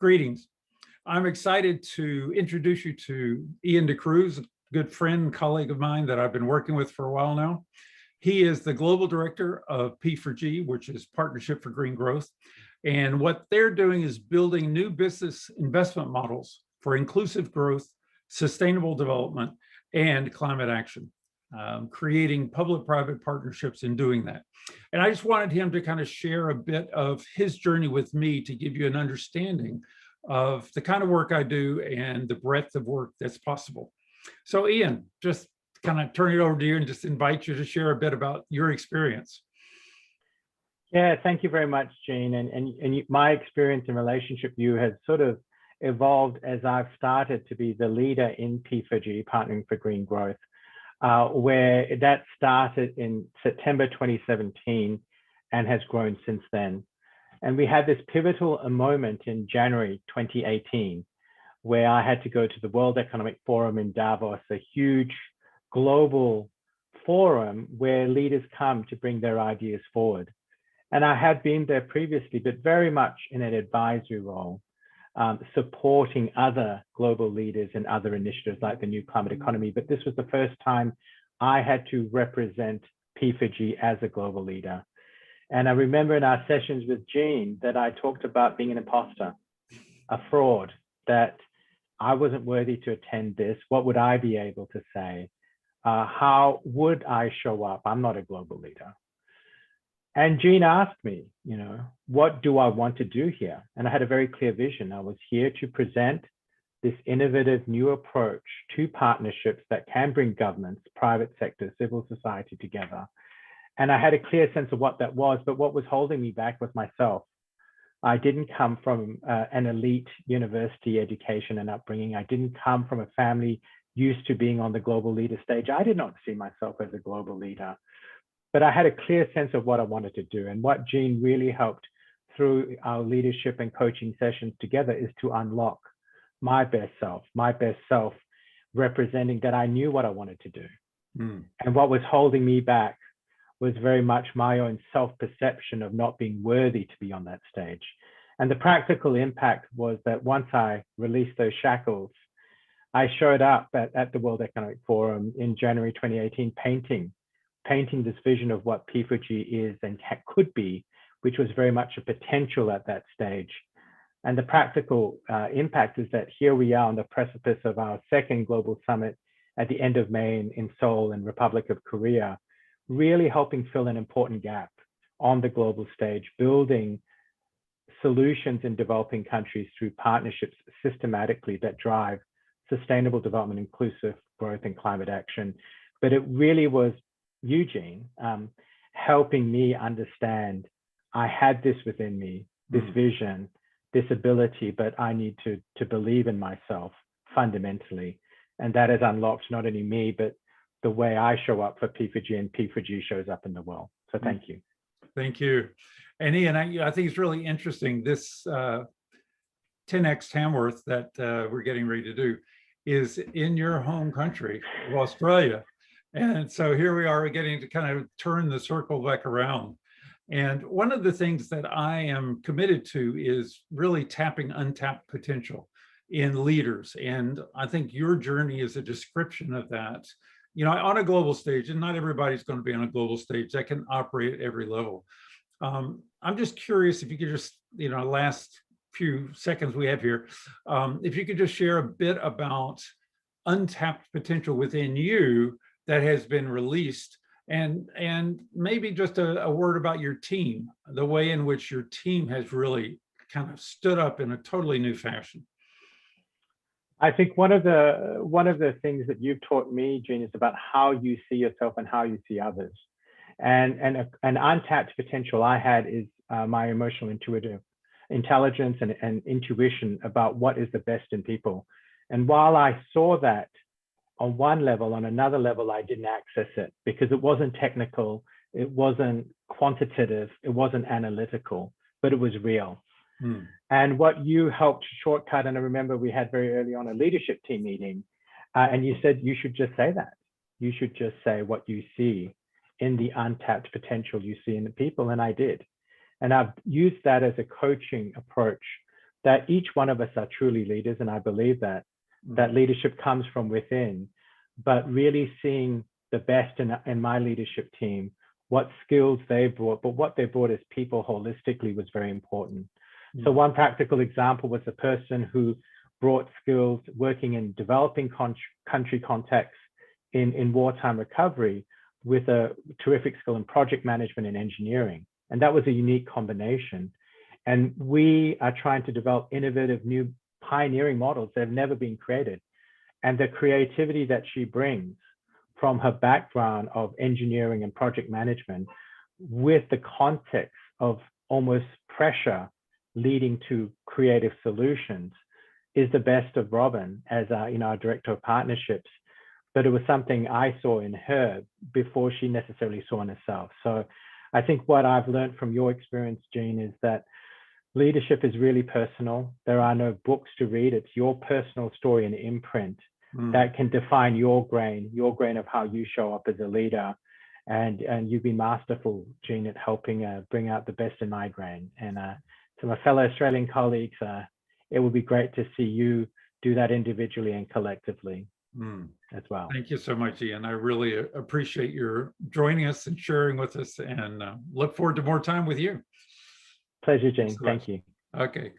Greetings. I'm excited to introduce you to Ian Cruz, a good friend, colleague of mine that I've been working with for a while now. He is the Global Director of P4G, which is Partnership for Green Growth. And what they're doing is building new business investment models for inclusive growth, sustainable development, and climate action, creating public-private partnerships in doing that. And I just wanted him to kind of share a bit of his journey with me to give you an understanding of the kind of work I do and the breadth of work that's possible. So Ian, just kind of turn it over to you and just invite you to share a bit about your experience. Yeah, thank you very much, Gene. And my experience and relationship with you has sort of evolved as I've started to be the leader in P4G, Partnering for Green Growth, where that started in September 2017 and has grown since then. And we had this pivotal moment in January 2018, where I had to go to the World Economic Forum in Davos, a huge global forum where leaders come to bring their ideas forward. And I had been there previously, but very much in an advisory role, supporting other global leaders and other initiatives like the New Climate Economy. But this was the first time I had to represent P4G as a global leader. And I remember in our sessions with Gene that I talked about being an imposter, a fraud, that I wasn't worthy to attend this. What would I be able to say? How would I show up? I'm not a global leader. And Gene asked me, what do I want to do here? And I had a very clear vision. I was here to present this innovative new approach to partnerships that can bring governments, private sector, civil society together. And I had a clear sense of what that was, but what was holding me back was myself. I didn't come from an elite university education and upbringing. I didn't come from a family used to being on the global leader stage. I did not see myself as a global leader, but I had a clear sense of what I wanted to do. And what Gene really helped through our leadership and coaching sessions together is to unlock my best self representing that I knew what I wanted to do. And what was holding me back was very much my own self-perception of not being worthy to be on that stage. And the practical impact was that once I released those shackles, I showed up at the World Economic Forum in January 2018, painting this vision of what P4G is and could be, which was very much a potential at that stage. And the practical impact is that here we are on the precipice of our second global summit at the end of May in Seoul in Republic of Korea, really helping fill an important gap on the global stage, building solutions in developing countries through partnerships systematically that drive sustainable development, inclusive growth, and climate action. But it really was Eugene helping me understand I had this within me, this vision, this ability, but I need to believe in myself fundamentally. And that has unlocked not only me, but the way I show up for P4G and P4G shows up in the world. So thank you. Thank you. And Ian, I think it's really interesting. This 10xTamworth that we're getting ready to do is in your home country of Australia. And so here we are getting to kind of turn the circle back around. And one of the things that I am committed to is really tapping untapped potential in leaders. And I think your journey is a description of that. On a global stage, and not everybody's going to be on a global stage that can operate at every level. I'm just curious if you could just, last few seconds we have here, if you could just share a bit about untapped potential within you that has been released, and maybe just a word about your team, the way in which your team has really kind of stood up in a totally new fashion. I think one of the things that you've taught me, Gene, is about how you see yourself and how you see others. And an untapped potential I had is my emotional intuitive intelligence and intuition about what is the best in people. And while I saw that on one level, on another level, I didn't access it because it wasn't technical, it wasn't quantitative, it wasn't analytical, but it was real. And what you helped shortcut, and I remember we had very early on a leadership team meeting, and you said you should just say that. You should just say what you see in the untapped potential you see in the people, and I did. And I've used that as a coaching approach that each one of us are truly leaders, and I believe that leadership comes from within, but really seeing the best in my leadership team, what skills they brought, but what they brought as people holistically was very important. So one practical example was a person who brought skills working in developing country contexts in wartime recovery with a terrific skill in project management and engineering. And that was a unique combination. And we are trying to develop innovative new pioneering models that have never been created. And the creativity that she brings from her background of engineering and project management with the context of almost pressure leading to creative solutions is the best of Robin as our Director of Partnerships. But it was something I saw in her before she necessarily saw in herself. So I think what I've learned from your experience, Jean, is that leadership is really personal. There are no books to read. It's your personal story and imprint that can define your grain of how you show up as a leader. And you've been masterful, Jean, at helping bring out the best in my grain. And to my fellow Australian colleagues, it would be great to see you do that individually and collectively as well. Thank you so much, Ian. I really appreciate your joining us and sharing with us, and look forward to more time with you. Pleasure, Jean. Thank you. Okay.